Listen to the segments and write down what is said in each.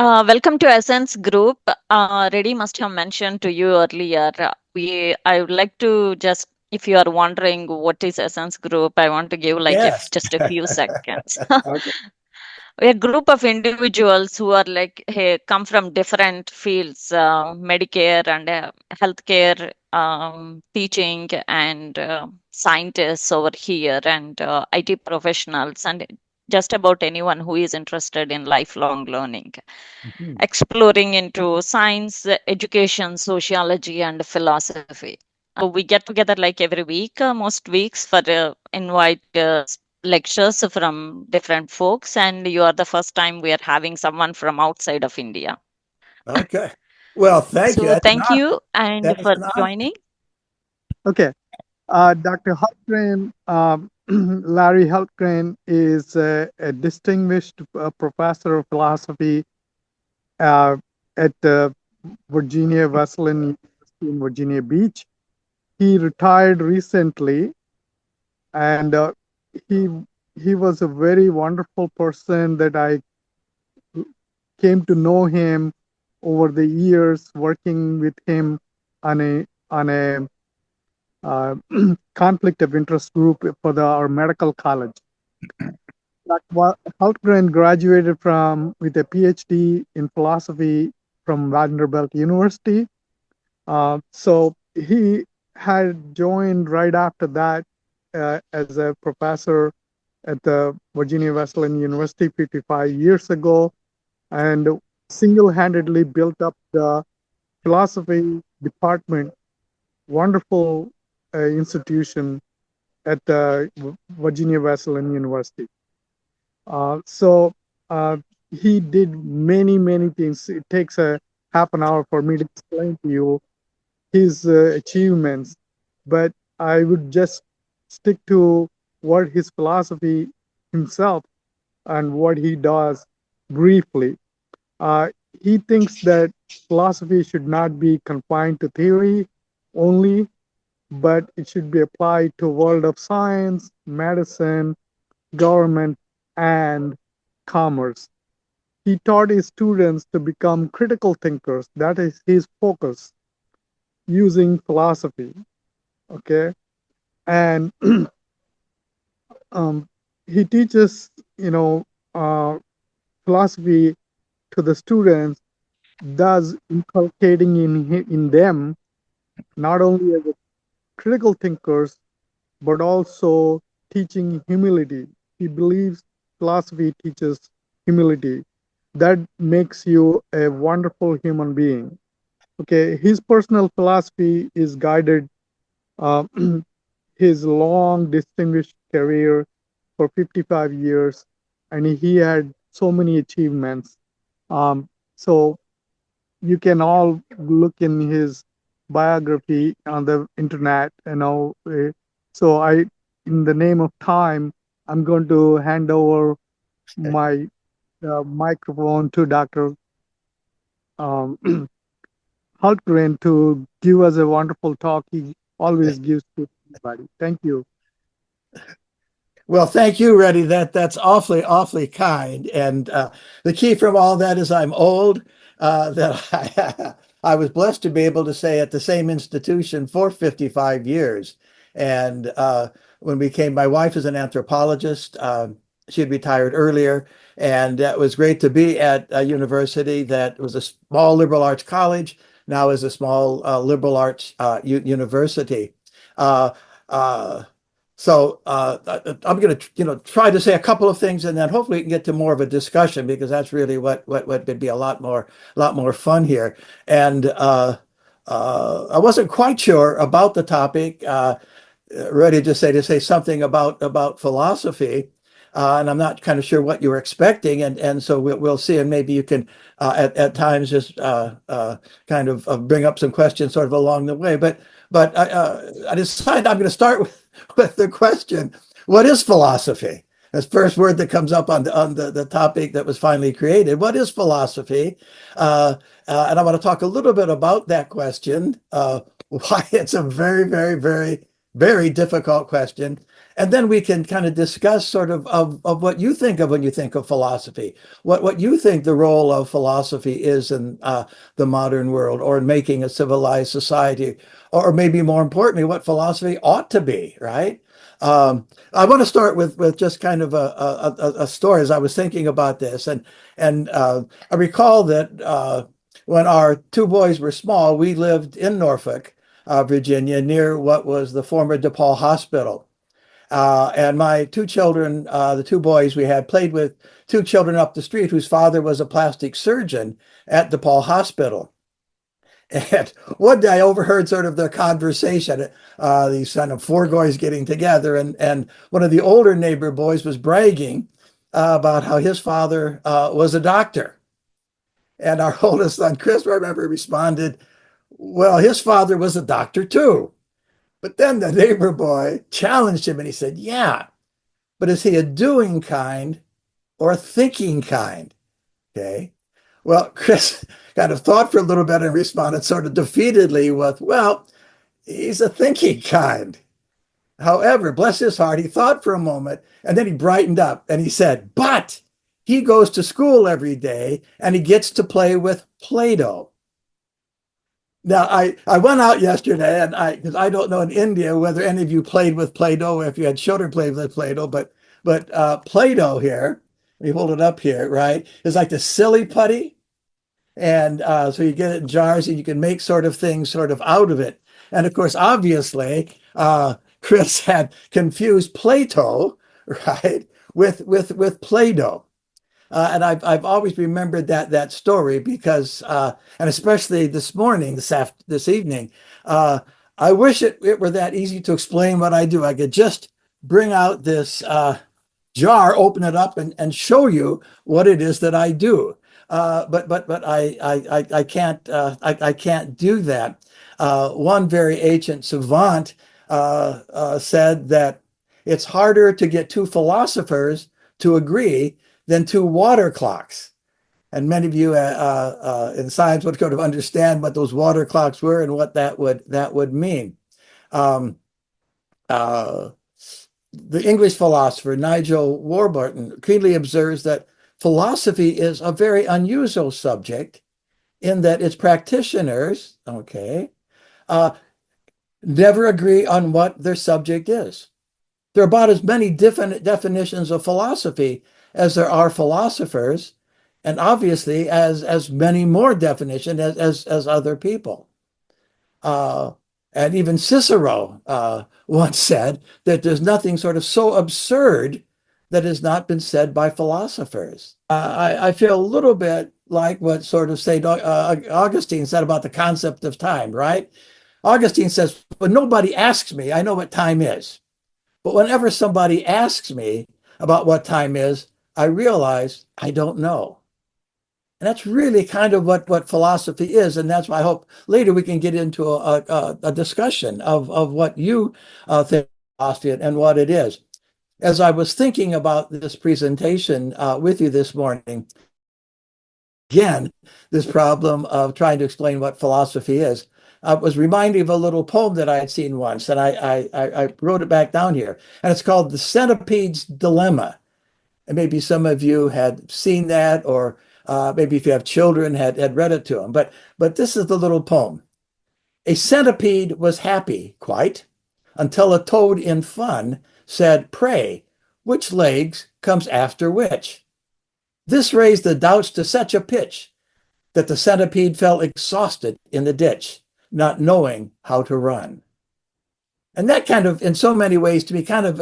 Welcome to Essence Group. Reddy must have mentioned to you earlier. I would like to just, if you are wondering what is Essence Group, I want to give like Yes. just a few seconds. Okay. We're a group of individuals who are like, hey, come from different fields, Medicare and healthcare, teaching and scientists over here, and IT professionals, and just about anyone who is interested in lifelong learning, Mhm. exploring into science, education, sociology, and philosophy. We get together like every week, most weeks, for invite lectures from different folks. And you are the first time we are having someone from outside of India. Okay. Well, thank you. So That's an thank honor. you and That is for an honor. joining. Okay. Dr. Hultgren, Larry Hultgren is a distinguished professor of philosophy uh, at Virginia Wesleyan University in Virginia Beach. He retired recently, and he he was a very wonderful person that I came to know him over the years, working with him on a uh, conflict of interest group for our medical college. Dr. Hultgren graduated from with a PhD in philosophy from Vanderbilt University. So he had joined right after that as a professor at the Virginia Wesleyan University 55 years ago, and single-handedly built up the philosophy department, wonderful institution at the Virginia Wesleyan University. So he did many things. It takes a half an hour for me to explain to you his achievements, but I would just stick to what his philosophy himself and what he does briefly. Uh, he thinks that philosophy should not be confined to theory only, but it should be applied to world of science, medicine, government, and commerce. He taught his students to become critical thinkers. That is his focus using philosophy. Okay. And um, he teaches, uh, philosophy to the students, thus inculcating in them not only as a critical thinkers, but also teaching humility. He believes philosophy teaches humility. That makes you a wonderful human being. Okay, his personal philosophy is guided uh, his long, distinguished career for 55 years, and he had so many achievements. So you can all look in his biography on the internet. So in the name of time, I'm going to hand over my microphone to Dr. Um, Hultgren to give us a wonderful talk. He always gives to everybody. Thank you. Well, thank you, Reddy. That's awfully kind. And the key from all that is I'm old. That I was blessed to be able to say at the same institution for 55 years. And when we came, my wife is an anthropologist. She had retired earlier, and it was great to be at a university that was a small liberal arts college, now is a small liberal arts university. Uh, uh, I'm going to, try to say a couple of things, and then hopefully we can get to more of a discussion, because that's really what would be a lot more fun here. And I wasn't quite sure about the topic. Ready to say something about philosophy. And I'm not kind of sure what you were expecting, and so we'll see, and maybe you can at times just kind of bring up some questions sort of along the way. But I decided I'm going to start with the question: what is philosophy? That's the first word that comes up on the topic that was finally created. What is philosophy? And I want to talk a little bit about that question, why it's a very very difficult question. And then we can kind of discuss sort of what you think of when you think of philosophy, what you think the role of philosophy is in the modern world or in making a civilized society, or maybe more importantly, what philosophy ought to be, right? I want to start with just kind of a story as I was thinking about this. And I recall that when our two boys were small, we lived in Norfolk, Virginia, near what was the former DePaul Hospital. And my two children, the two boys we had, played with two children up the street whose father was a plastic surgeon at DePaul Hospital. And one day I overheard sort of their conversation, these kind of four boys getting together, and one of the older neighbor boys was bragging about how his father was a doctor. And our oldest son, Chris, I remember, responded, well, his father was a doctor too. But then the neighbor boy challenged him and he said, yeah, but is he a doing kind or a thinking kind? Okay. Well, Chris kind of thought for a little bit and responded sort of defeatedly with, well, he's a thinking kind. However, bless his heart, he thought for a moment and then he brightened up and he said, but he goes to school every day and he gets to play with Play-Doh. Now, I went out yesterday and because I don't know in India whether any of you played with Play-Doh or if you had children play with Play-Doh, but Play-Doh here, let me hold it up here, right, is like the silly putty. And so you get it in jars and you can make sort of things sort of out of it. And of course, obviously, Chris had confused Plato, right, with Play-Doh. And I've always remembered that story because, and especially this morning, this evening, I wish it were that easy to explain what I do. I could just bring out this jar, open it up, and show you what it is that I do. But I can't do that. One very ancient savant said that it's harder to get two philosophers to agree than two water clocks. And many of you in science would kind of understand what those water clocks were and what that would mean. The English philosopher Nigel Warburton keenly observes that philosophy is a very unusual subject in that its practitioners, never agree on what their subject is. There are about as many different definitions of philosophy as there are philosophers, and obviously as many more definitions as other people. And even Cicero once said that there's nothing sort of so absurd that has not been said by philosophers. I feel a little bit like what sort of St. Augustine said about the concept of time, right? Augustine says, when nobody asks me, I know what time is. But whenever somebody asks me about what time is, I realize I don't know. And that's really kind of what philosophy is. And that's why I hope later we can get into a discussion of what you think of philosophy and what it is. As I was thinking about this presentation with you this morning, again, this problem of trying to explain what philosophy is, was reminding of a little poem that I had seen once, and I wrote it back down here. And it's called The Centipede's Dilemma. And maybe some of you had seen that, or maybe if you have children, had read it to them. But this is the little poem. A centipede was happy, quite, until a toad in fun said, pray, which legs comes after which? This raised the doubts to such a pitch that the centipede fell exhausted in the ditch, not knowing how to run. And that kind of, in so many ways, to me, kind of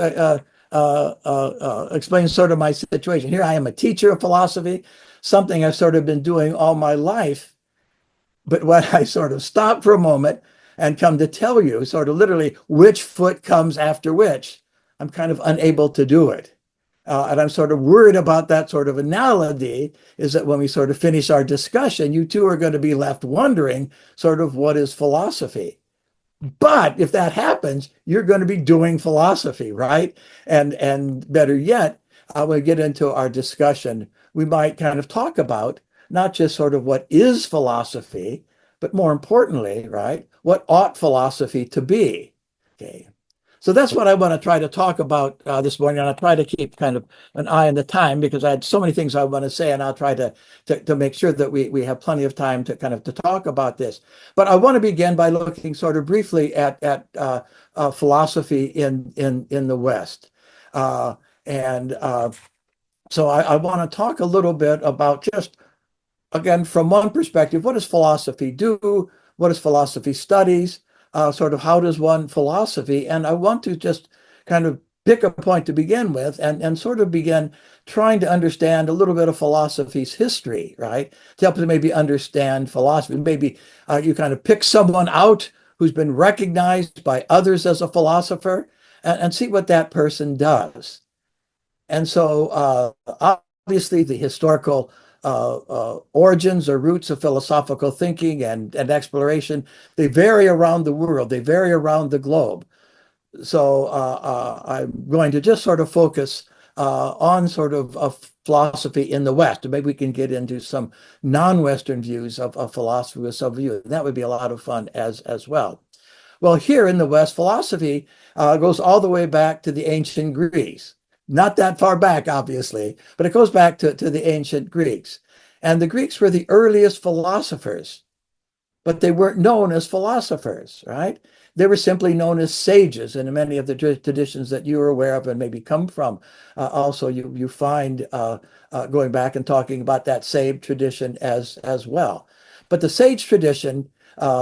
explains sort of my situation. Here I am, a teacher of philosophy, something I've sort of been doing all my life. But when I sort of stop for a moment and come to tell you sort of literally which foot comes after which, I'm kind of unable to do it. And I'm sort of worried about that sort of analogy, is that when we sort of finish our discussion, you two are going to be left wondering sort of what is philosophy. But if that happens, you're going to be doing philosophy, right? And better yet, when we get into our discussion, we might kind of talk about not just sort of what is philosophy, but more importantly, right, what ought philosophy to be? Okay. So that's what I want to try to talk about this morning. And I'll try to keep kind of an eye on the time because I had so many things I want to say, and I'll try to make sure that we have plenty of time to kind of to talk about this. But I want to begin by looking sort of briefly at philosophy in the West. And so I want to talk a little bit about just, again, from one perspective, what does philosophy do? What does philosophy studies? Sort of how does one philosophy? And I want to just kind of pick a point to begin with and sort of begin trying to understand a little bit of philosophy's history, right? To help us maybe understand philosophy. Maybe you kind of pick someone out who's been recognized by others as a philosopher and see what that person does. And so obviously the historical origins or roots of philosophical thinking and exploration, they vary around the world, they vary around the globe. So I'm going to just sort of focus on sort of philosophy in the West, and maybe we can get into some non-Western views of philosophy with some view. That would be a lot of fun as well. Well, here in the West, philosophy goes all the way back to the ancient Greeks. Not that far back, obviously, but it goes back to the ancient Greeks. And the Greeks were the earliest philosophers, but they weren't known as philosophers, right? They were simply known as sages in many of the traditions that you are aware of and maybe come from. Also, you find going back and talking about that sage tradition as well. But the sage tradition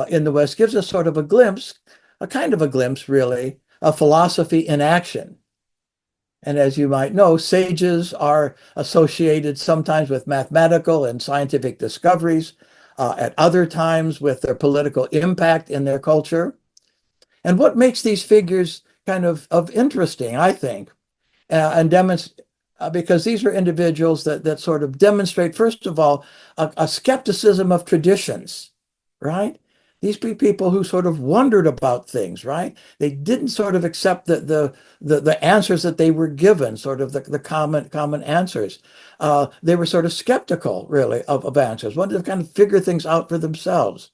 in the West gives us sort of a glimpse, a kind of a glimpse, really, of philosophy in action. And as you might know, sages are associated sometimes with mathematical and scientific discoveries, at other times with their political impact in their culture. And what makes these figures kind of interesting, I think, and demonstrate, because these are individuals that sort of demonstrate, first of all, a skepticism of traditions, right? These people who sort of wondered about things, right? They didn't sort of accept the answers that they were given, sort of the common answers. They were sort of skeptical, really, of answers, wanted to kind of figure things out for themselves.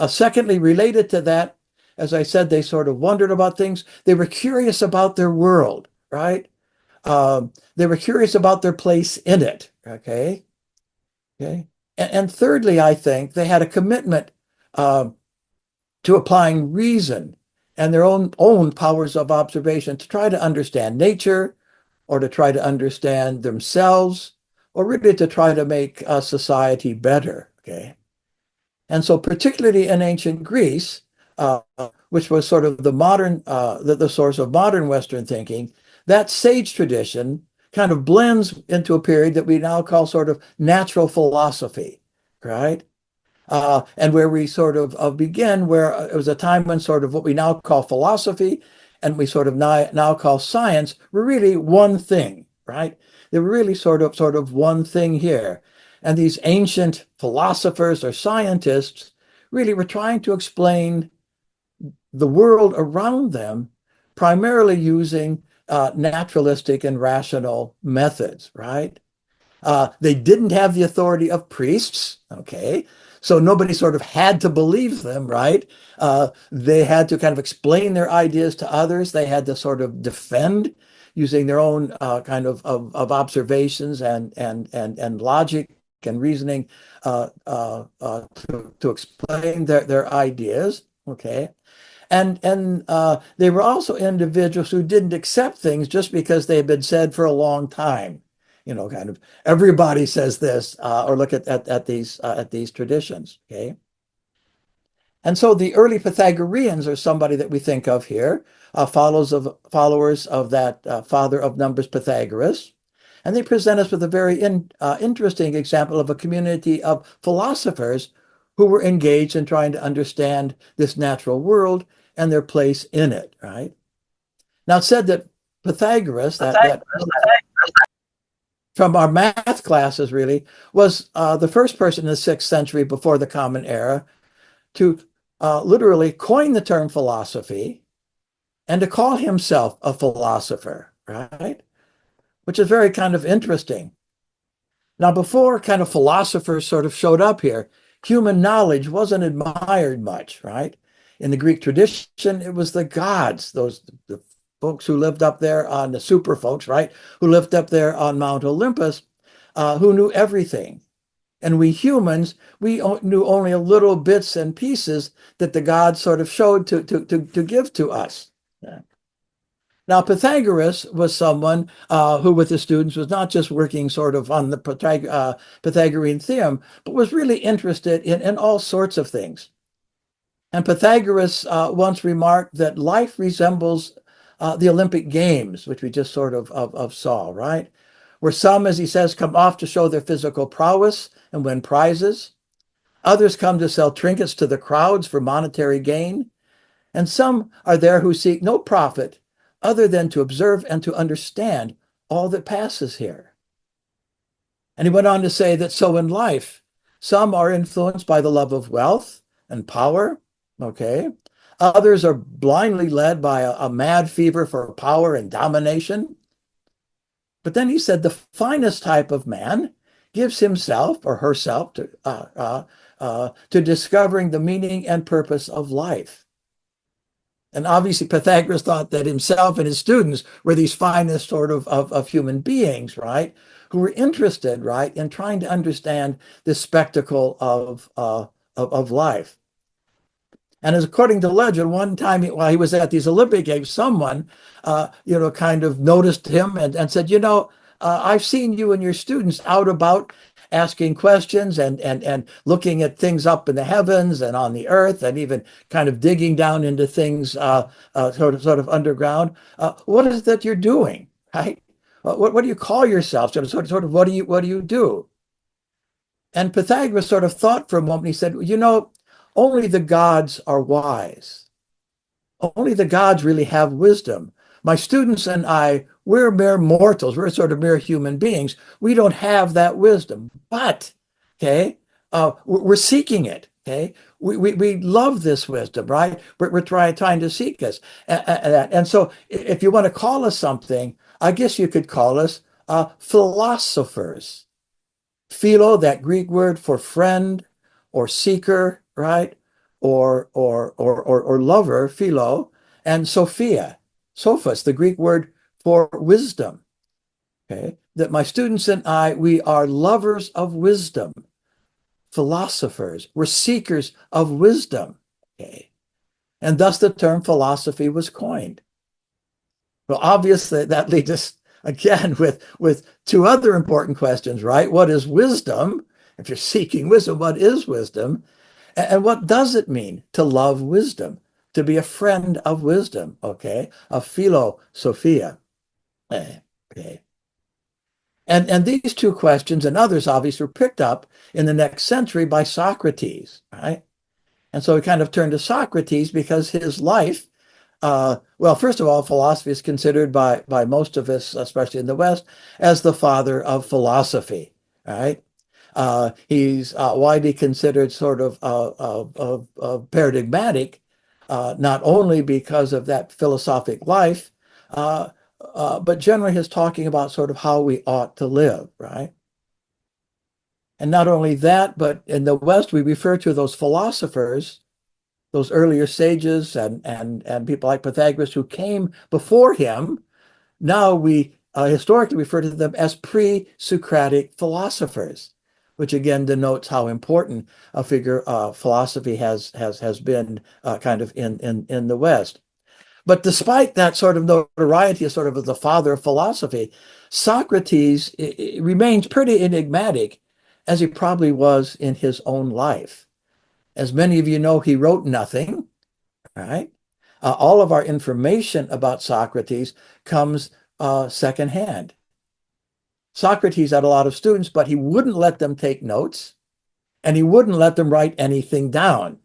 Secondly, related to that, as I said, they sort of wondered about things. They were curious about their world, right? They were curious about their place in it, okay? And thirdly, I think they had a commitment to applying reason and their own powers of observation to try to understand nature or to try to understand themselves or really to try to make society better, okay? And so particularly in ancient Greece, which was sort of the modern, the source of modern Western thinking, that sage tradition kind of blends into a period that we now call sort of natural philosophy, right? And where we sort of begin, where it was a time when sort of what we now call philosophy and we sort of now call science were really one thing, right? They were really sort of one thing here. And these ancient philosophers or scientists really were trying to explain the world around them, primarily using naturalistic and rational methods, right? They didn't have the authority of priests, okay? So nobody sort of had to believe them, right? They had to kind of explain their ideas to others. They had to sort of defend using their own kind of observations and logic and reasoning to explain their ideas, okay? And they were also individuals who didn't accept things just because they had been said for a long time. You know, kind of everybody says this, or look at these traditions. Okay, and so the early Pythagoreans are somebody that we think of here, followers of that father of numbers Pythagoras, and they present us with a very interesting example of a community of philosophers who were engaged in trying to understand this natural world and their place in it. Right now, it's said that Pythagoras, that from our math classes really, was the first person in the 6th century before the Common Era to literally coin the term philosophy and to call himself a philosopher, right? Which is very kind of interesting. Now, before kind of philosophers sort of showed up here, human knowledge wasn't admired much, right? In the Greek tradition, it was the gods, the folks who lived up there on the super folks, right? Who lived up there on Mount Olympus, who knew everything. And we humans, we knew only a little bits and pieces that the gods sort of showed to give to us. Yeah. Now, Pythagoras was someone who, with his students, was not just working sort of on the Pythagorean theorem, but was really interested in all sorts of things. And Pythagoras once remarked that life resembles the Olympic Games, which we just sort of saw, right? Where some, as he says, come off to show their physical prowess and win prizes. Others come to sell trinkets to the crowds for monetary gain. And some are there who seek no profit other than to observe and to understand all that passes here. And he went on to say that so in life, some are influenced by the love of wealth and power, okay? Others are blindly led by a mad fever for power and domination. But then he said the finest type of man gives himself or herself to discovering the meaning and purpose of life. And obviously Pythagoras thought that himself and his students were these finest sort of human beings, right? Who were interested, right, in trying to understand this spectacle of life. And as according to legend, one time while he was at these Olympic Games, someone, kind of noticed him and said, I've seen you and your students out about asking questions and looking at things up in the heavens and on the earth and even kind of digging down into things sort of underground. What is it that you're doing, right? What do you call yourself? Sort of what do you do? And Pythagoras sort of thought for a moment. He said, only the gods are wise. Only the gods really have wisdom. My students and I, we're mere mortals. We're sort of mere human beings. We don't have that wisdom. But, okay, we're seeking it. Okay, we love this wisdom, right? We're trying to seek us. And so if you want to call us something, I guess you could call us philosophers. Philo, that Greek word for friend or seeker, right? Or lover, philo, and Sophia, sophos, the Greek word for wisdom. Okay, that my students and I, we are lovers of wisdom, philosophers. We're seekers of wisdom. Okay, and thus the term philosophy was coined. Well, obviously that leads us again with two other important questions, right? What is wisdom? If you're seeking wisdom, what is wisdom? And what does it mean to love wisdom, to be a friend of wisdom, okay? A philosophia. Okay. And these two questions and others obviously were picked up in the next century by Socrates, right? And so we kind of turn to Socrates because his life, well, first of all, philosophy is considered by most of us, especially in the West, as the father of philosophy, right? He's widely considered sort of paradigmatic, not only because of that philosophic life, but generally his talking about sort of how we ought to live, right? And not only that, but in the West, we refer to those philosophers, those earlier sages and people like Pythagoras who came before him. Now we historically refer to them as pre-Socratic philosophers, which again denotes how important a figure philosophy has been kind of in the West. But despite that sort of notoriety as sort of the father of philosophy, Socrates remains pretty enigmatic, as he probably was in his own life. As many of you know, he wrote nothing, right? All of our information about Socrates comes secondhand. Socrates had a lot of students, but he wouldn't let them take notes, and he wouldn't let them write anything down.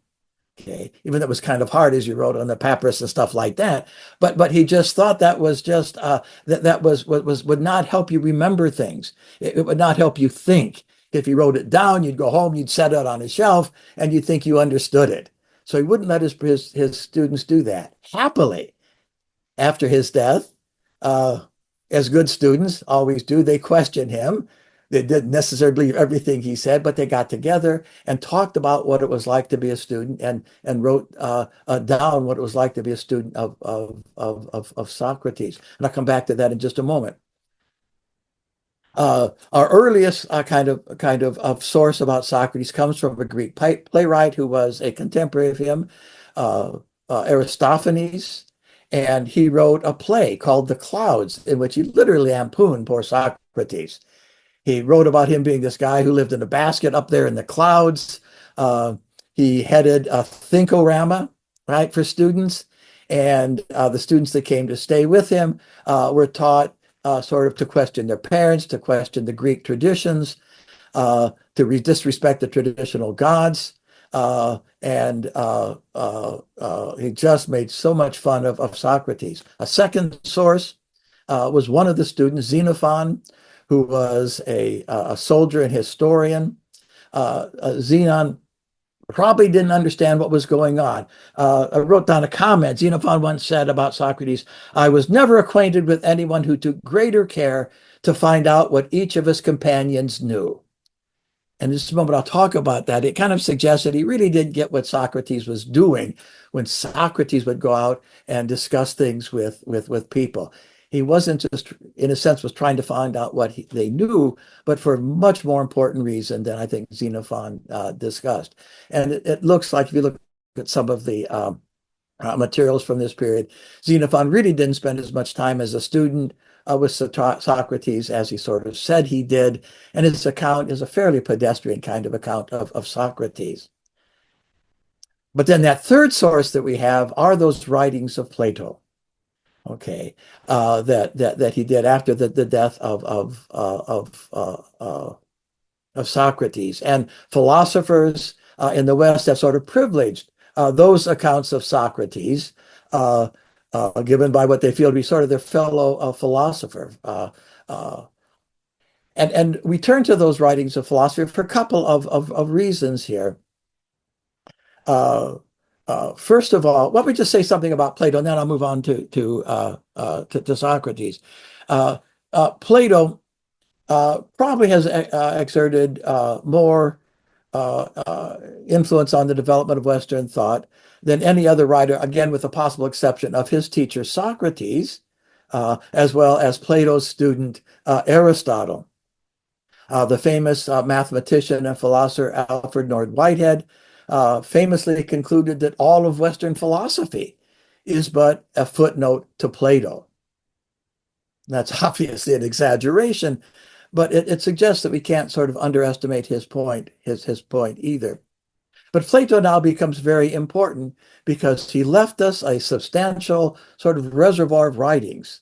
Okay, even though it was kind of hard as you wrote on the papyrus and stuff like that, but he just thought that was just that would not help you remember things. It would not help you think. If you wrote it down, you'd go home, you'd set it on a shelf, and you'd think you understood it. So he wouldn't let his students do that. Happily, after his death, as good students always do, they questioned him. They didn't necessarily believe everything he said, but they got together and talked about what it was like to be a student, and wrote down what it was like to be a student of Socrates. And I'll come back to that in just a moment. Our earliest kind of source about Socrates comes from a Greek playwright who was a contemporary of him, Aristophanes, and he wrote a play called The Clouds, in which he literally lampooned poor Socrates. He wrote about him being this guy who lived in a basket up there in the clouds. He headed a thinkorama, right, for students, and the students that came to stay with him were taught sort of to question their parents, to question the Greek traditions, to disrespect the traditional gods. And he just made so much fun of Socrates. A second source was one of the students, Xenophon, who was a soldier and historian. Xenon probably didn't understand what was going on. I wrote down a comment. Xenophon once said about Socrates, "I was never acquainted with anyone who took greater care to find out what each of his companions knew." And in this moment, I'll talk about that. It kind of suggests that he really didn't get what Socrates was doing when Socrates would go out and discuss things with people. He wasn't just, in a sense, was trying to find out what they knew, but for a much more important reason than I think Xenophon discussed. And it looks like, if you look at some of the materials from this period, Xenophon really didn't spend as much time as a student with Socrates as he sort of said he did. And his account is a fairly pedestrian kind of account of Socrates. But then that third source that we have are those writings of Plato. Okay, that he did after the death of Socrates. And philosophers in the West have sort of privileged those accounts of Socrates, given by what they feel to be sort of their fellow philosopher. And we turn to those writings of philosophy for a couple of reasons here. First of all, why don't we just say something about Plato, and then I'll move on to Socrates. Plato probably has exerted more influence on the development of Western thought than any other writer, again, with the possible exception of his teacher Socrates, as well as Plato's student Aristotle. The famous mathematician and philosopher Alfred North Whitehead famously concluded that all of Western philosophy is but a footnote to Plato. That's obviously an exaggeration, but it suggests that we can't sort of underestimate his point either. But Plato now becomes very important because he left us a substantial sort of reservoir of writings.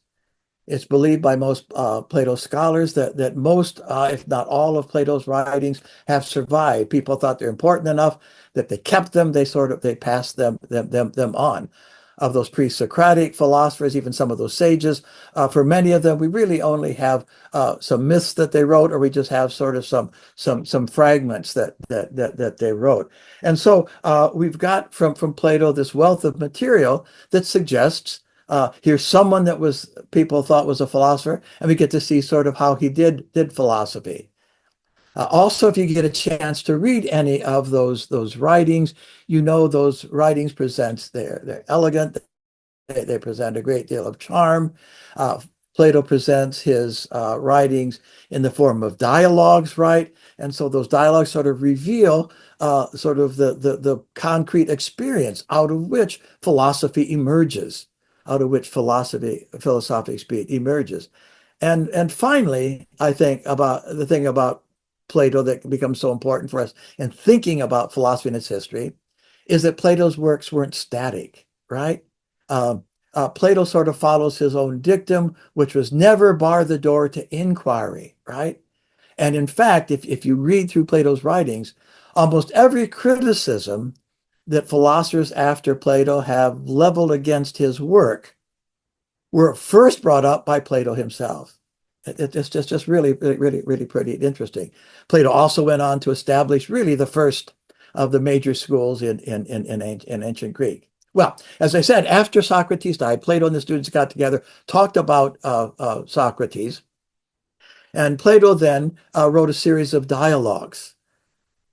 It's believed by most Plato scholars that most, if not all, of Plato's writings have survived. People thought they're important enough that they kept them. They passed them on. Of those pre-Socratic philosophers, even some of those sages, for many of them, we really only have some myths that they wrote, or we just have sort of some fragments that they wrote. And so we've got from Plato this wealth of material that suggests here's someone that people thought was a philosopher, and we get to see sort of how he did philosophy. Also, if you get a chance to read any of those writings, you know those writings they're elegant, they present a great deal of charm. Plato presents his writings in the form of dialogues, right? And so those dialogues sort of reveal sort of the concrete experience out of which philosophy emerges, out of which philosophic speech emerges. And finally, I think about the thing about Plato that becomes so important for us in thinking about philosophy and its history is that Plato's works weren't static, right? Plato sort of follows his own dictum, which was never bar the door to inquiry, right? And in fact, if you read through Plato's writings, almost every criticism that philosophers after Plato have leveled against his work were first brought up by Plato himself. It's just really pretty interesting. Plato also went on to establish really the first of the major schools in ancient Greek. Well, as I said, after Socrates died, Plato and the students got together, talked about Socrates, And Plato then wrote a series of dialogues.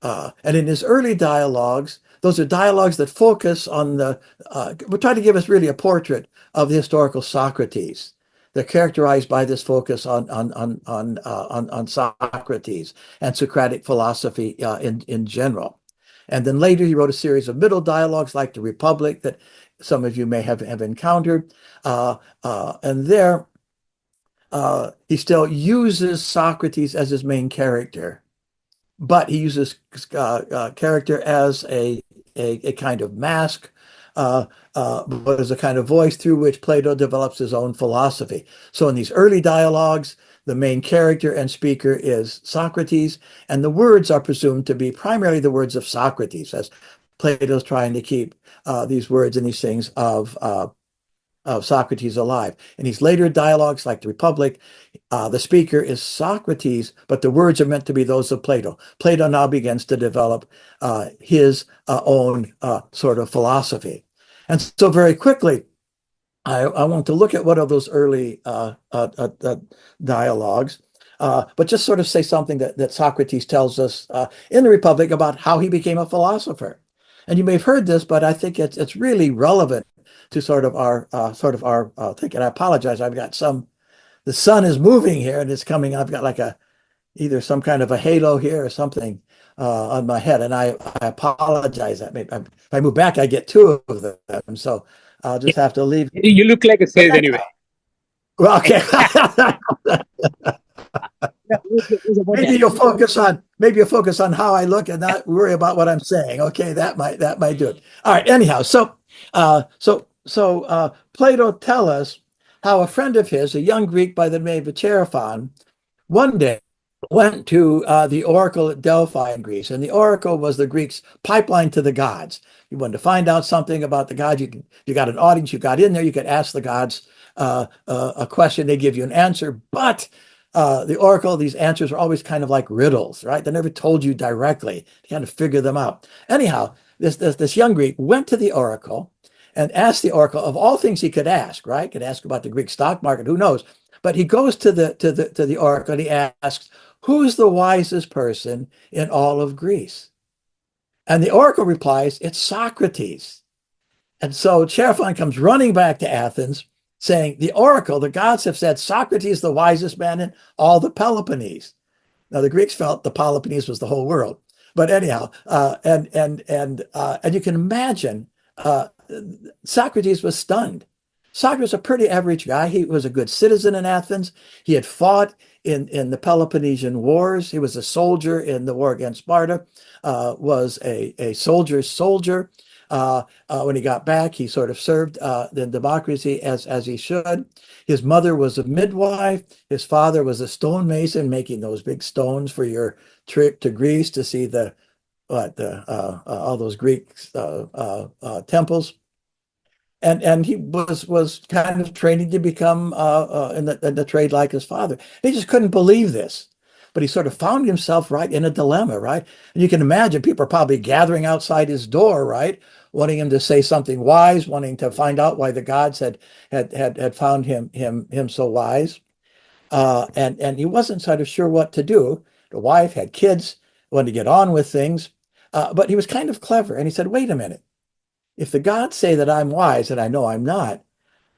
And in his early dialogues, those are dialogues that focus on we're trying to give us really a portrait of the historical Socrates. They're characterized by this focus on Socrates and Socratic philosophy in general. And then later he wrote a series of middle dialogues like the Republic that some of you may have encountered. And there he still uses Socrates as his main character, but he uses character as a kind of mask, but as a kind of voice through which Plato develops his own philosophy. So in these early dialogues, the main character and speaker is Socrates, and the words are presumed to be primarily the words of Socrates, as Plato's trying to keep these words and these things of Socrates alive. In these later dialogues, like the Republic, the speaker is Socrates, but the words are meant to be those of Plato. Plato now begins to develop his own sort of philosophy. And so very quickly, I want to look at what are those early dialogues, but just sort of say something that Socrates tells us in the Republic about how he became a philosopher. And you may have heard this, but I think it's really relevant to sort of our thinking. I apologize. The sun is moving here and it's coming. I've got like either some kind of a halo here or something on my head, and I apologize. If I move back, I get two of them, so I'll just have to leave. You look like a sales anyway. Well, okay. Maybe you'll focus on how I look and not worry about what I'm saying. Okay, that might do it. All right. Anyhow, so Plato tells us how a friend of his, a young Greek by the name of Chaerephon, one day went to the oracle at Delphi in Greece, and the oracle was the Greeks' pipeline to the gods. You wanted to find out something about the gods. You got an audience. You got in there. You could ask the gods a question. They give you an answer, but the oracle, these answers are always kind of like riddles, right? They never told you directly. You kind of figure them out. Anyhow, this young Greek went to the oracle and asked the oracle of all things he could ask, right? Could ask about the Greek stock market, who knows? But he goes to the oracle and he asks, who's the wisest person in all of Greece? And the oracle replies, it's Socrates. And so Chaerephon comes running back to Athens saying, the oracle, the gods have said Socrates the wisest man in all the Peloponnese. Now the Greeks felt the Peloponnese was the whole world. But anyhow, and you can imagine Socrates was stunned. Socrates was a pretty average guy. He was a good citizen in Athens. He had fought in the Peloponnesian Wars. He was a soldier in the war against Sparta, was a soldier's soldier. When he got back, he sort of served the democracy as he should. His mother was a midwife. His father was a stonemason, making those big stones for your trip to Greece to see all those Greek temples. And he was kind of training to become in the trade like his father. He just couldn't believe this. But he sort of found himself right in a dilemma, right? And you can imagine people are probably gathering outside his door, right? Wanting him to say something wise, wanting to find out why the gods had found him so wise. And he wasn't sort of sure what to do. The wife had kids, wanted to get on with things. But he was kind of clever. And he said, wait a minute. If the gods say that I'm wise, and I know I'm not,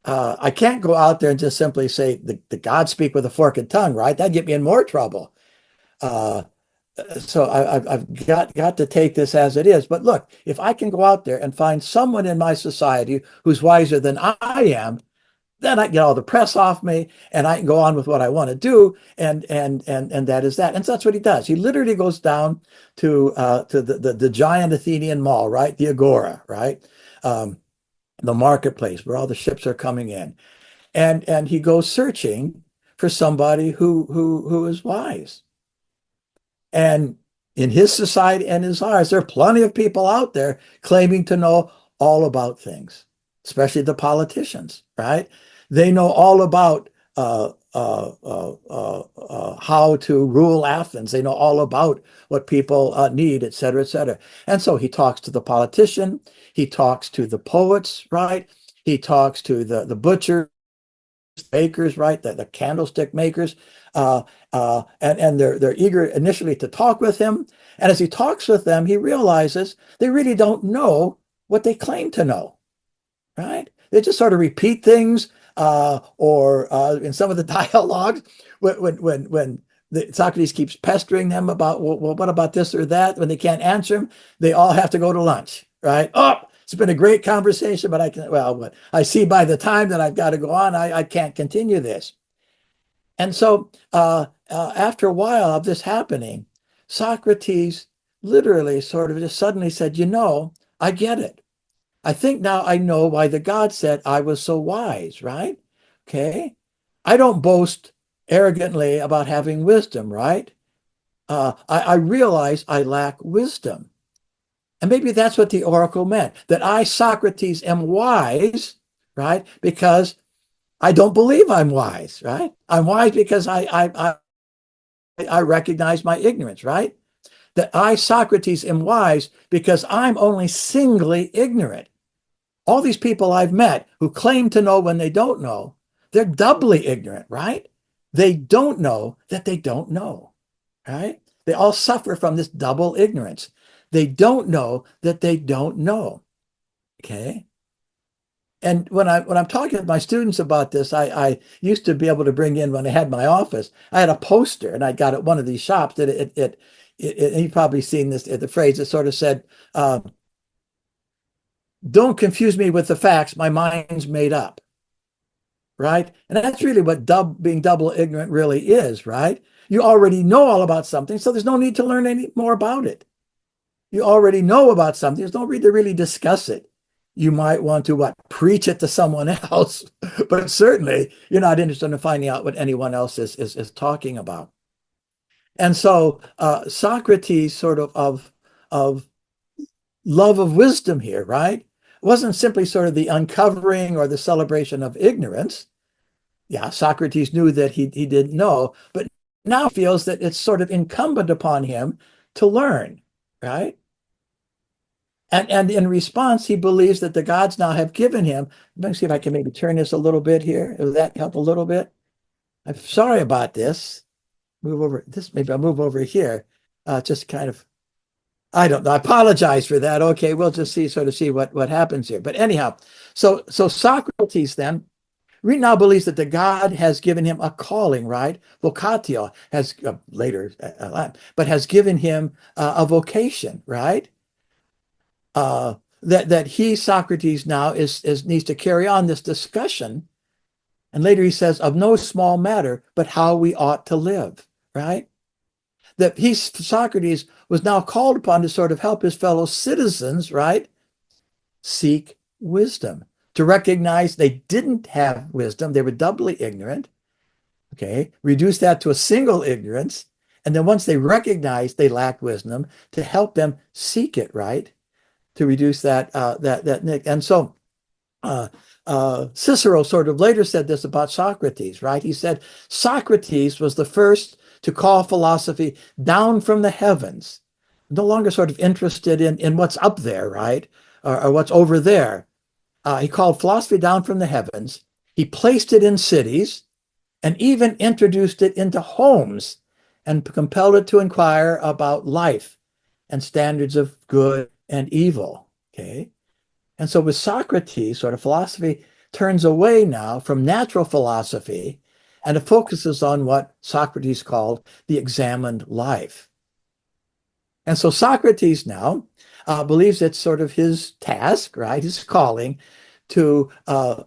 I can't go out there and just simply say the gods speak with a forked tongue, right? That'd get me in more trouble. So I've got to take this as it is. But look, if I can go out there and find someone in my society who's wiser than I am, then I get all the press off me and I can go on with what I want to do. And that is that. And so that's what he does. He literally goes down to the giant Athenian mall, right? The Agora, right? The marketplace where all the ships are coming in. And he goes searching for somebody who is wise. And in his society and his ours, there are plenty of people out there claiming to know all about things, especially the politicians, right? They know all about how to rule Athens. They know all about what people need, et cetera, et cetera. And so he talks to the politician. He talks to the poets, right? He talks to the butchers bakers, right? The candlestick makers, and they're eager initially to talk with him. And as he talks with them, he realizes they really don't know what they claim to know, right? They just sort of repeat things, or in some of the dialogues, when Socrates keeps pestering them about, well, what about this or that? When they can't answer him, they all have to go to lunch, right? Oh, it's been a great conversation, but I see by the time that I've got to go on, I can't continue this. And so after a while of this happening, Socrates literally sort of just suddenly said, I get it. I think now I know why the God said I was so wise, right? Okay. I don't boast arrogantly about having wisdom, right? I realize I lack wisdom. And maybe that's what the oracle meant, that I, Socrates, am wise, right? Because I don't believe I'm wise, right? I'm wise because I recognize my ignorance, right? That I, Socrates, am wise because I'm only singly ignorant. All these people I've met who claim to know when they don't know, they're doubly ignorant, right? They don't know that they don't know, right? They all suffer from this double ignorance. They don't know that they don't know, okay? And when I'm talking to my students about this, I used to be able to bring in, when I had my office, I had a poster, and I got at one of these shops that you've probably seen this, the phrase that sort of said, don't confuse me with the facts, my mind's made up, right? And that's really what being double ignorant really is, right? You already know all about something, so there's no need to learn any more about it. You already know about something, there's no need to really discuss it. You might want to preach it to someone else, but certainly you're not interested in finding out what anyone else is talking about. And so Socrates sort of love of wisdom here, right? It wasn't simply sort of the uncovering or the celebration of ignorance. Yeah, Socrates knew that he didn't know, but now feels that it's sort of incumbent upon him to learn, right? And in response, he believes that the gods now have given him. Let me see if I can maybe turn this a little bit here. Will that help a little bit? I'm sorry about this. Move over this. Maybe I'll move over here. Just kind of, I don't know. I apologize for that. Okay, we'll just see what happens here. But anyhow, so Socrates then now believes that the God has given him a calling, right? Vocatio has later, but has given him a vocation, right? That he, Socrates, now needs to carry on this discussion. And later he says, of no small matter, but how we ought to live, right? That Socrates, was now called upon to sort of help his fellow citizens, right? Seek wisdom, to recognize they didn't have wisdom. They were doubly ignorant, okay? Reduce that to a single ignorance. And then once they recognized they lacked wisdom, to help them seek it, right? To reduce that. And so Cicero sort of later said this about Socrates, right? He said, Socrates was the first to call philosophy down from the heavens, no longer sort of interested in what's up there, right? Or what's over there. He called philosophy down from the heavens. He placed it in cities and even introduced it into homes and compelled it to inquire about life and standards of good and evil, okay? And so with Socrates, sort of philosophy turns away now from natural philosophy, and it focuses on what Socrates called the examined life. And so Socrates now believes it's sort of his task, right, his calling, to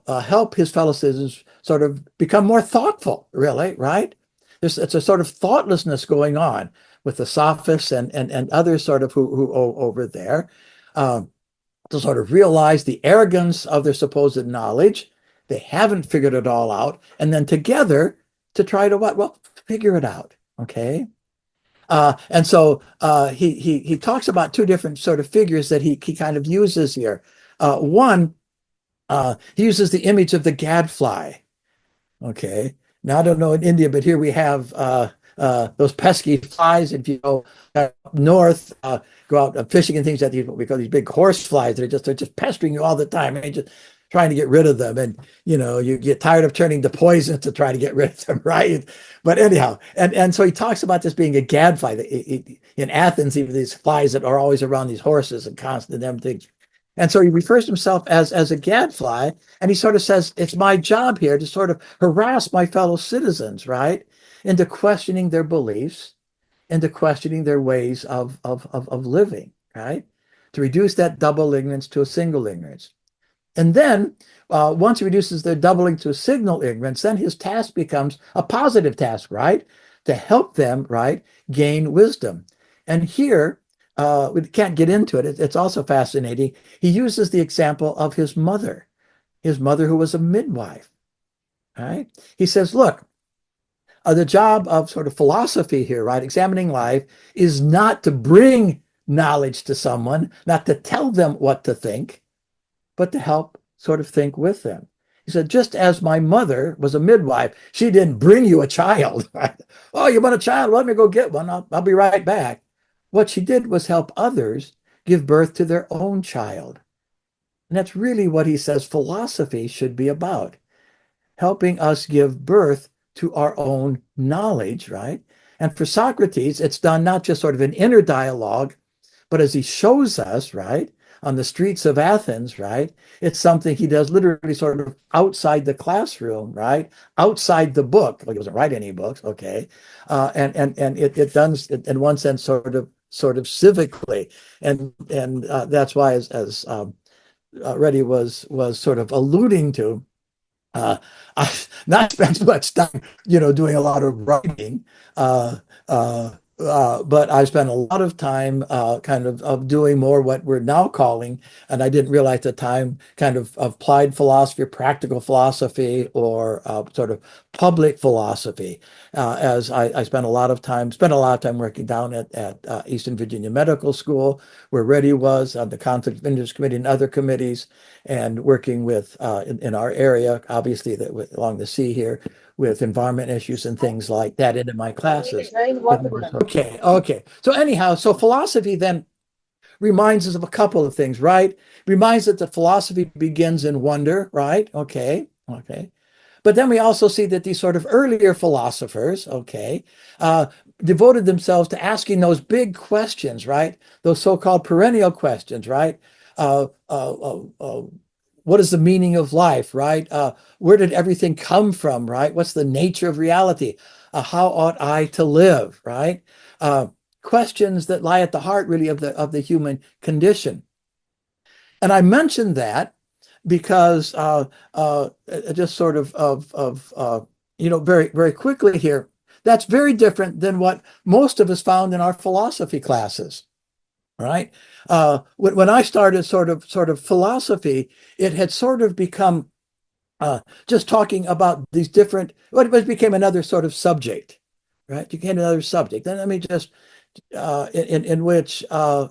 help his fellow citizens sort of become more thoughtful, really, right? It's a sort of thoughtlessness going on with the sophists and others sort of who over there, to sort of realize the arrogance of their supposed knowledge. They haven't figured it all out. And then together to try to what? Well, figure it out, okay? And so he talks about two different sort of figures that he kind of uses here. One, he uses the image of the gadfly, okay? Now, I don't know in India, but here we have those pesky flies. If you go up north, go out fishing and things like these, what we call these big horse flies. They're just pestering you all the time. And just trying to get rid of them. And, you get tired of turning to poison to try to get rid of them, right? But anyhow, and so he talks about this being a gadfly. In Athens, even these flies that are always around these horses and constant them things. And so he refers to himself as a gadfly, and he sort of says, it's my job here to sort of harass my fellow citizens, right? Into questioning their beliefs, into questioning their ways of living, right? To reduce that double ignorance to a single ignorance. And then once he reduces their doubling to a single ignorance, then his task becomes a positive task, right? To help them, right, gain wisdom. And here, we can't get into it. It's also fascinating. He uses the example of his mother who was a midwife, right? He says, look, the job of sort of philosophy here, right, examining life, is not to bring knowledge to someone, not to tell them what to think, but to help sort of think with them. He said, just as my mother was a midwife, she didn't bring you a child. Right? Oh, you want a child? Let me go get one. I'll be right back. What she did was help others give birth to their own child. And that's really what he says philosophy should be about, helping us give birth to our own knowledge, right? And for Socrates, it's done not just sort of an inner dialogue, but as he shows us, right, on the streets of Athens, right, it's something he does literally sort of outside the classroom, right, outside the book. Well, he doesn't write any books, okay, and it does in one sense sort of civically, and that's why as Reddy was sort of alluding to. I've not spent much time, doing a lot of writing, but I spent a lot of time kind of doing more what we're now calling, and I didn't realize at the time, kind of applied philosophy, practical philosophy, or sort of public philosophy. As I spent a lot of time working down at Eastern Virginia Medical School, where Reddy was on the Conflict of Interest Committee and other committees, and working with in our area, obviously along the sea here, with environment issues and things like that into my classes. Okay. So anyhow, so philosophy then reminds us of a couple of things, right? Reminds us that philosophy begins in wonder, right? Okay. But then we also see that these sort of earlier philosophers, devoted themselves to asking those big questions, right? Those so-called perennial questions, right? What is the meaning of life, right? Where did everything come from, right? What's the nature of reality? How ought I to live, right? Questions that lie at the heart, really, of the human condition. And I mentioned that because just sort of very, very quickly here, that's very different than what most of us found in our philosophy classes. Right. When I started sort of philosophy, it had sort of become just talking about these different, what became another sort of subject, right? You became another subject. And I mean, just in which a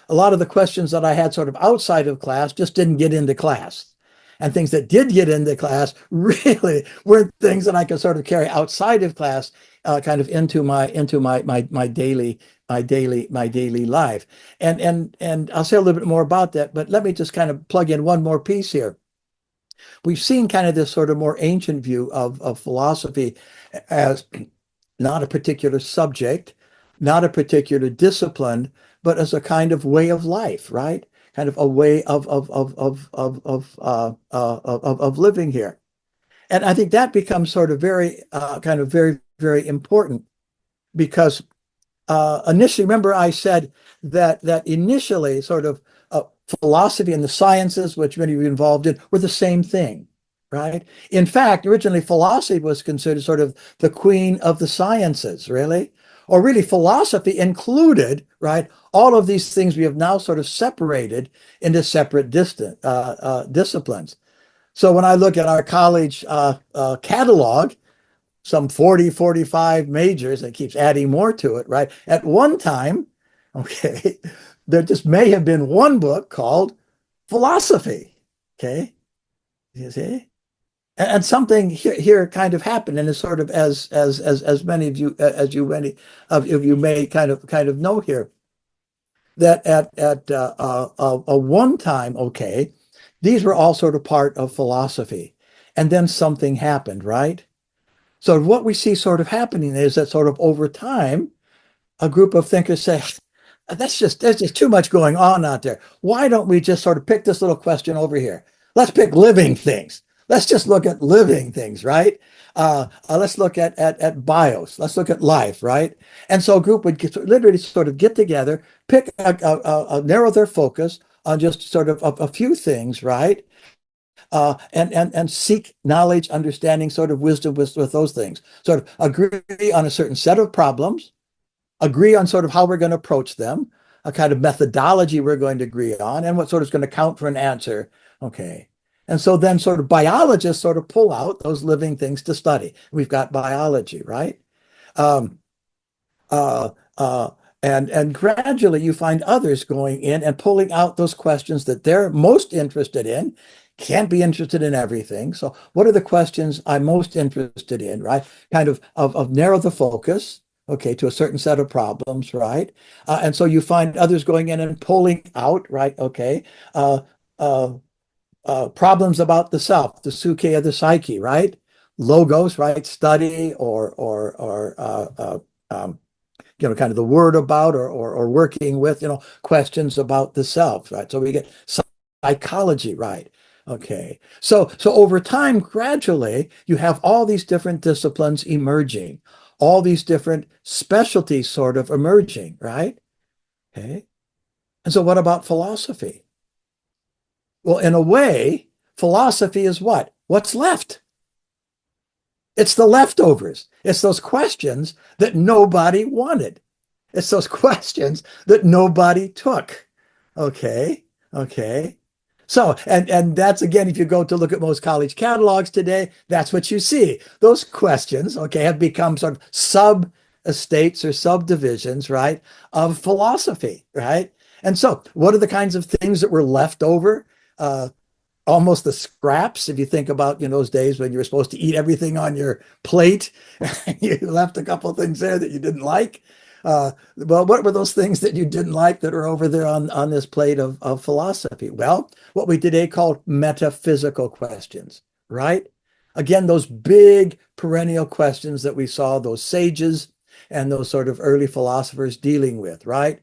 lot of the questions that I had sort of outside of class just didn't get into class. And things that did get into class really weren't things that I could sort of carry outside of class, kind of into my daily life. And I'll say a little bit more about that, but let me just kind of plug in one more piece here. We've seen kind of this sort of more ancient view of philosophy as not a particular subject, not a particular discipline, but as a kind of way of life, right? Kind of a way of living here. And I think that becomes sort of very very, very important, because initially, remember I said that initially sort of philosophy and the sciences, which many of you involved in, were the same thing, right? In fact, originally philosophy was considered sort of the queen of the sciences, really. Or really, philosophy included, right, all of these things we have now sort of separated into separate disciplines. So when I look at our college catalog, some 40, 45 majors, and it keeps adding more to it, right? At one time, there just may have been one book called philosophy, okay? You see? And something here kind of happened, and it's sort of as many of you many of you may kind of know here, that at a one time, These were all sort of part of philosophy. And then something happened, right? So what we see sort of happening is that sort of over time, a group of thinkers say, there's just too much going on out there. Why don't we just sort of pick this little question over here? Let's pick living things. Let's just look at living things, right? Let's look at bios. Let's look at life, right? And so a group would literally sort of get together, pick narrow their focus on just sort of a few things, right? And seek knowledge, understanding, sort of wisdom with those things. Sort of agree on a certain set of problems, agree on sort of how we're going to approach them, a kind of methodology we're going to agree on, and what sort of is going to count for an answer. Okay. And so then sort of biologists sort of pull out those living things to study. We've got biology, right? Um, uh, uh, and gradually you find others going in and pulling out those questions that they're most interested in. Can't be interested in everything. So what are the questions I'm most interested in, right? Kind of narrow the focus, okay, to a certain set of problems, right? And so you find others going in and pulling out, right? Okay, uh, uh, problems about the self, the suke of the psyche, right? Logos, right? Study or kind of the word about or working with, questions about the self, right? So we get psychology, right? Okay. So over time, gradually, you have all these different disciplines emerging, all these different specialties sort of emerging, right? Okay. And so what about philosophy? Well, in a way, philosophy is what? What's left? It's the leftovers. It's those questions that nobody wanted. It's those questions that nobody took. Okay. Okay. So, and that's again, if you go to look at most college catalogs today, that's what you see. Those questions, okay, have become sort of sub-estates or subdivisions, right, of philosophy, right? And so, what are the kinds of things that were left over? Almost the scraps, if you think about those days when you were supposed to eat everything on your plate, you left a couple of things there that you didn't like. Well, what were those things that you didn't like that are over there on this plate of philosophy? Well, what we today call metaphysical questions, right? Again, those big perennial questions that we saw those sages and those sort of early philosophers dealing with, right?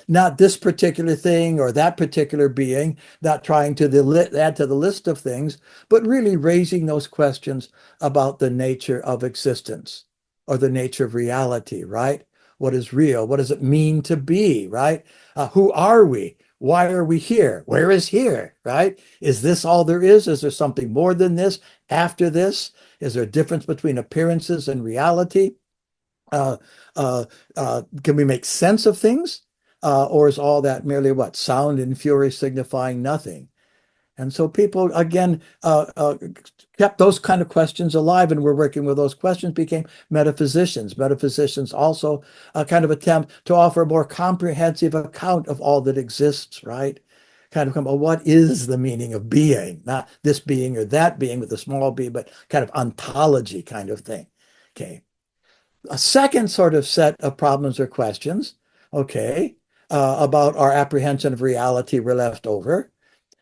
Not this particular thing or that particular being, not trying to add to the list of things, but really raising those questions about the nature of existence or the nature of reality, right? What is real? What does it mean to be, right? Who are we? Why are we here? Where is here, right? Is this all there is? Is there something more than this after this? Is there a difference between appearances and reality? Uh, can we make sense of things? Or is all that merely what? Sound and fury signifying nothing? And so people, again, kept those kind of questions alive and were working with those questions, became metaphysicians. Metaphysicians also kind of attempt to offer a more comprehensive account of all that exists, right? Kind of come, well, what is the meaning of being? Not this being or that being with a small b, but kind of ontology kind of thing. Okay. A second sort of set of problems or questions, okay, about our apprehension of reality were left over.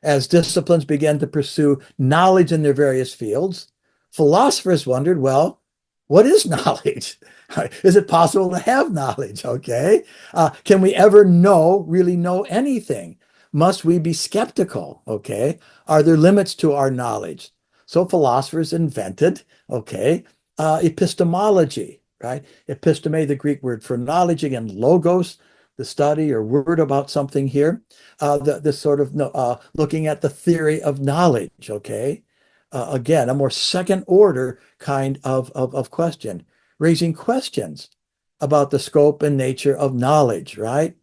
As disciplines began to pursue knowledge in their various fields, philosophers wondered, well, what is knowledge? Is it possible to have knowledge? Okay. Can we ever really know anything? Must we be skeptical? Okay. Are there limits to our knowledge? So philosophers invented, okay, epistemology, right? Episteme, the Greek word for knowledge, again, logos, the study or word about something here. This sort of looking at the theory of knowledge, okay? Again, a more second order kind of question, raising questions about the scope and nature of knowledge, right?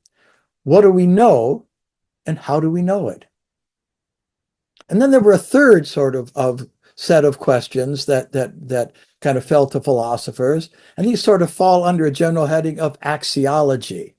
What do we know and how do we know it? And then there were a third sort of set of questions that kind of fell to philosophers, and these sort of fall under a general heading of axiology.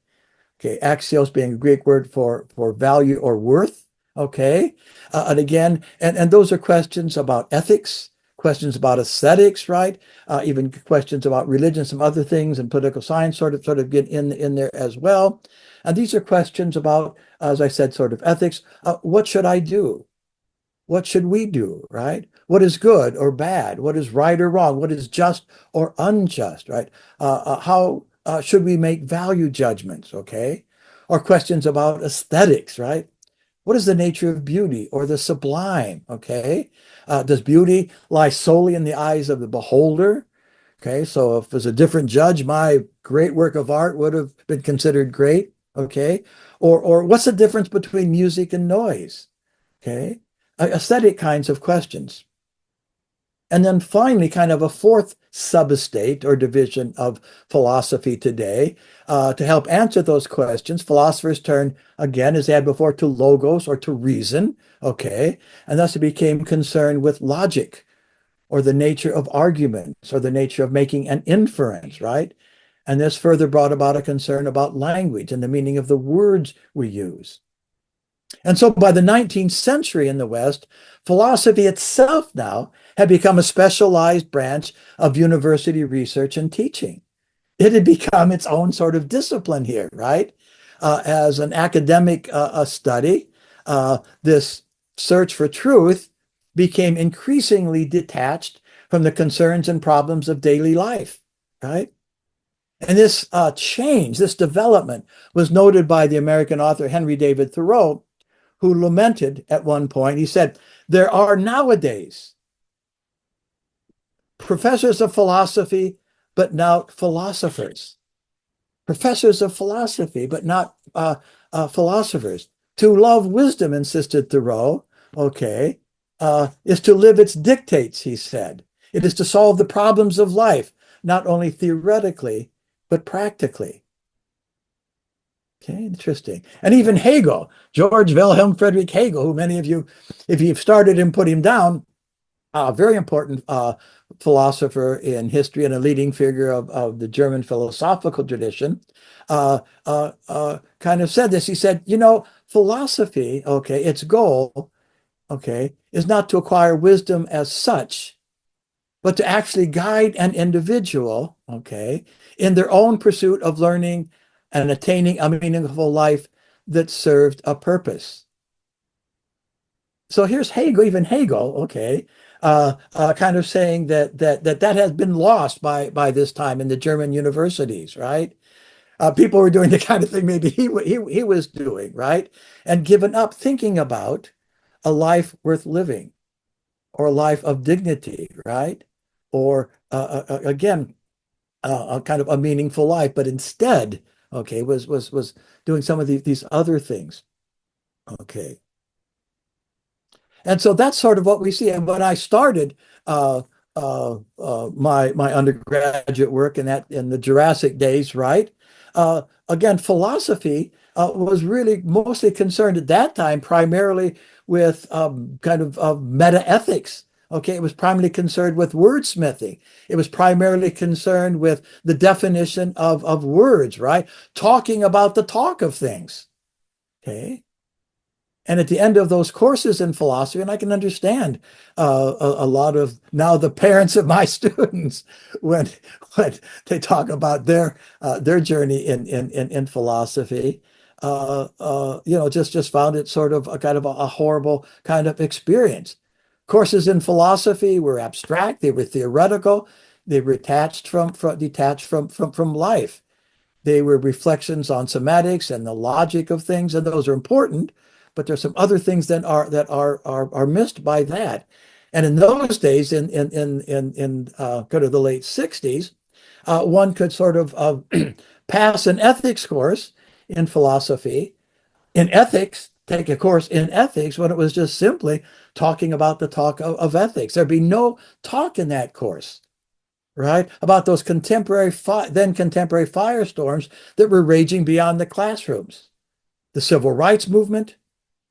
Okay, axios being a Greek word for value or worth. Okay, and again, and those are questions about ethics, questions about aesthetics, right? Even questions about religion, some other things, and political science sort of get in there as well. And these are questions about, as I said, sort of ethics. What should I do? what should we do, right? What is good or bad? What is right or wrong? What is just or unjust, right? How should we make value judgments, okay? Or questions about aesthetics, right? What is the nature of beauty or the sublime, okay? Does beauty lie solely in the eyes of the beholder? Okay, so if there's a different judge, my great work of art would have been considered great, okay? Or what's the difference between music and noise? Okay, aesthetic kinds of questions. And then finally, kind of a fourth subestate or division of philosophy today. To help answer those questions, philosophers turn again, as they had before, to logos or to reason, okay? And thus it became concerned with logic or the nature of arguments or the nature of making an inference, right? And this further brought about a concern about language and the meaning of the words we use. And so by the 19th century in the West, philosophy itself now had become a specialized branch of university research and teaching. It had become its own sort of discipline here, right? As an academic study, this search for truth became increasingly detached from the concerns and problems of daily life, right? And this change, this development, was noted by the American author Henry David Thoreau, who lamented at one point. He said, "There are nowadays professors of philosophy, but not philosophers. Professors of philosophy, but not philosophers. To love wisdom," insisted Thoreau, okay, "is to live its dictates," he said. "It is to solve the problems of life, not only theoretically, but practically." Okay, interesting. And even Hegel, George Wilhelm Friedrich Hegel, who many of you, if you've started and put him down, a very important philosopher in history and a leading figure of the German philosophical tradition, kind of said this. He said, philosophy, okay, its goal, okay, is not to acquire wisdom as such, but to actually guide an individual, okay, in their own pursuit of learning and attaining a meaningful life that served a purpose. So here's Hegel, even Hegel, okay, kind of saying that has been lost by this time in the German universities, right? People were doing the kind of thing maybe he was doing, right? And given up thinking about a life worth living or a life of dignity, right? Or again, a kind of a meaningful life, but instead, okay, was doing some of these other things, okay. And so that's sort of what we see. And when I started my undergraduate work in the Jurassic days, right? Again, philosophy was really mostly concerned at that time primarily with kind of meta ethics. Okay, it was primarily concerned with wordsmithing. It was primarily concerned with the definition of words, right? Talking about the talk of things. Okay. And at the end of those courses in philosophy, and I can understand a lot of now the parents of my students when they talk about their journey in philosophy, just found it sort of a kind of a horrible kind of experience. Courses in philosophy were abstract, they were theoretical, they were detached from life. They were reflections on semantics and the logic of things, and those are important. But there's some other things that are missed by that. And in those days, in kind of the late 60s, one could sort of pass an ethics course in philosophy, in ethics, take a course in ethics when it was just simply talking about the talk of ethics. There'd be no talk in that course, right? About those then contemporary firestorms that were raging beyond the classrooms. The civil rights movement,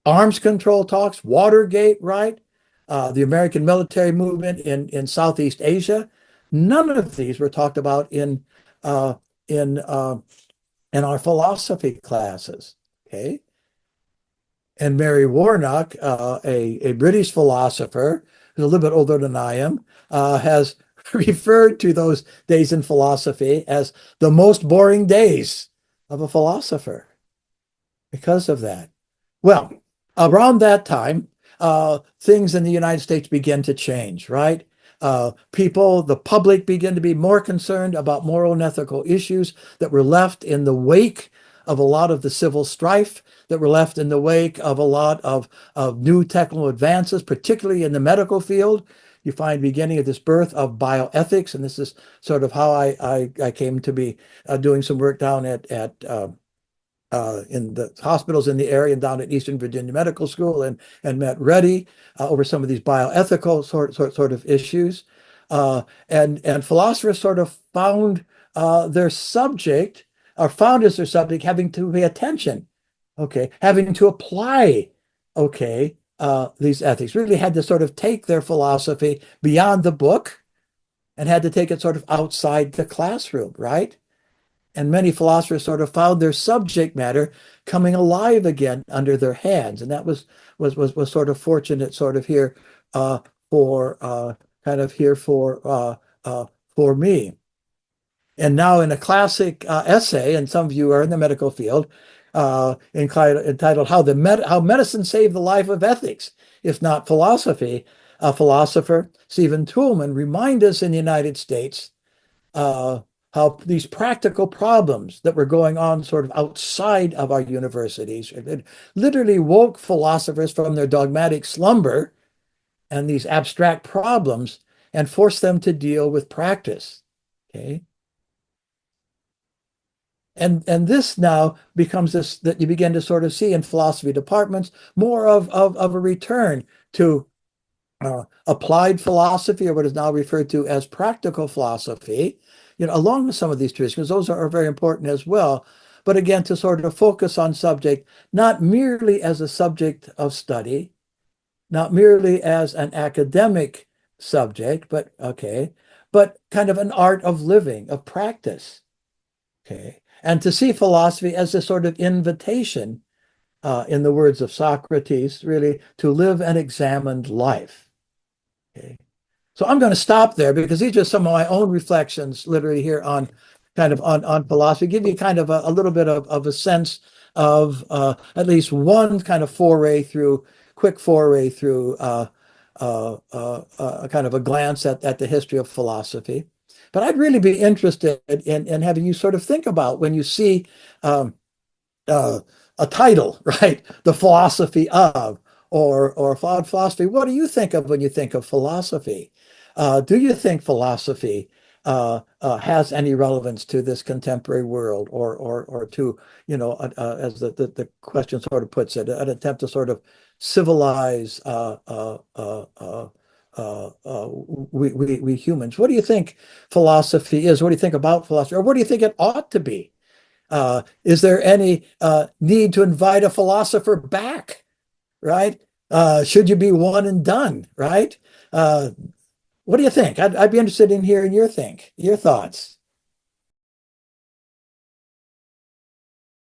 arms control talks, Watergate, right? The American military movement in Southeast Asia. None of these were talked about in our philosophy classes. Okay. And Mary Warnock, a British philosopher who's a little bit older than I am, has referred to those days in philosophy as the most boring days of a philosopher because of that. Well, around that time, things in the United States begin to change, right? People, the public begin to be more concerned about moral and ethical issues that were left in the wake of a lot of the civil strife, that were left in the wake of a lot of new technical advances, particularly in the medical field. You find beginning of this birth of bioethics, and this is sort of how I came to be doing some work down in the hospitals in the area and down at Eastern Virginia Medical School, and met Reddy over some of these bioethical sort of issues. And philosophers sort of found their subject, or found as their subject, having to pay attention, okay, having to apply, okay, these ethics. Really had to sort of take their philosophy beyond the book and had to take it sort of outside the classroom, right? And many philosophers sort of found their subject matter coming alive again under their hands, and that was sort of fortunate, sort of here for kind of here for me. And now in a classic essay, and some of you are in the medical field, entitled "How Medicine Saved the Life of Ethics, If Not Philosophy," a philosopher, Stephen Toulmin, remind us in the United States how these practical problems that were going on sort of outside of our universities, it literally woke philosophers from their dogmatic slumber and these abstract problems and forced them to deal with practice. Okay. And this now becomes this that you begin to sort of see in philosophy departments more of a return to applied philosophy, or what is now referred to as practical philosophy, along with some of these traditions, because those are very important as well. But again, to sort of focus on subject, not merely as a subject of study, not merely as an academic subject, but kind of an art of living, of practice. Okay. And to see philosophy as a sort of invitation, in the words of Socrates, really to live an examined life. Okay. So I'm going to stop there because these are some of my own reflections, literally here on kind of on philosophy, give you kind of a little bit of a sense of at least one kind of quick foray through kind of a glance at the history of philosophy. But I'd really be interested in having you sort of think about when you see a title, right? The philosophy of, or philosophy. What do you think of when you think of philosophy? Do you think philosophy has any relevance to this contemporary world, or to, as the question sort of puts it, an attempt to sort of civilize we humans? What do you think philosophy is? What do you think about philosophy, or what do you think it ought to be? Is there any need to invite a philosopher back, right? Should you be one and done, right? What do you think? I'd be interested in hearing your thoughts.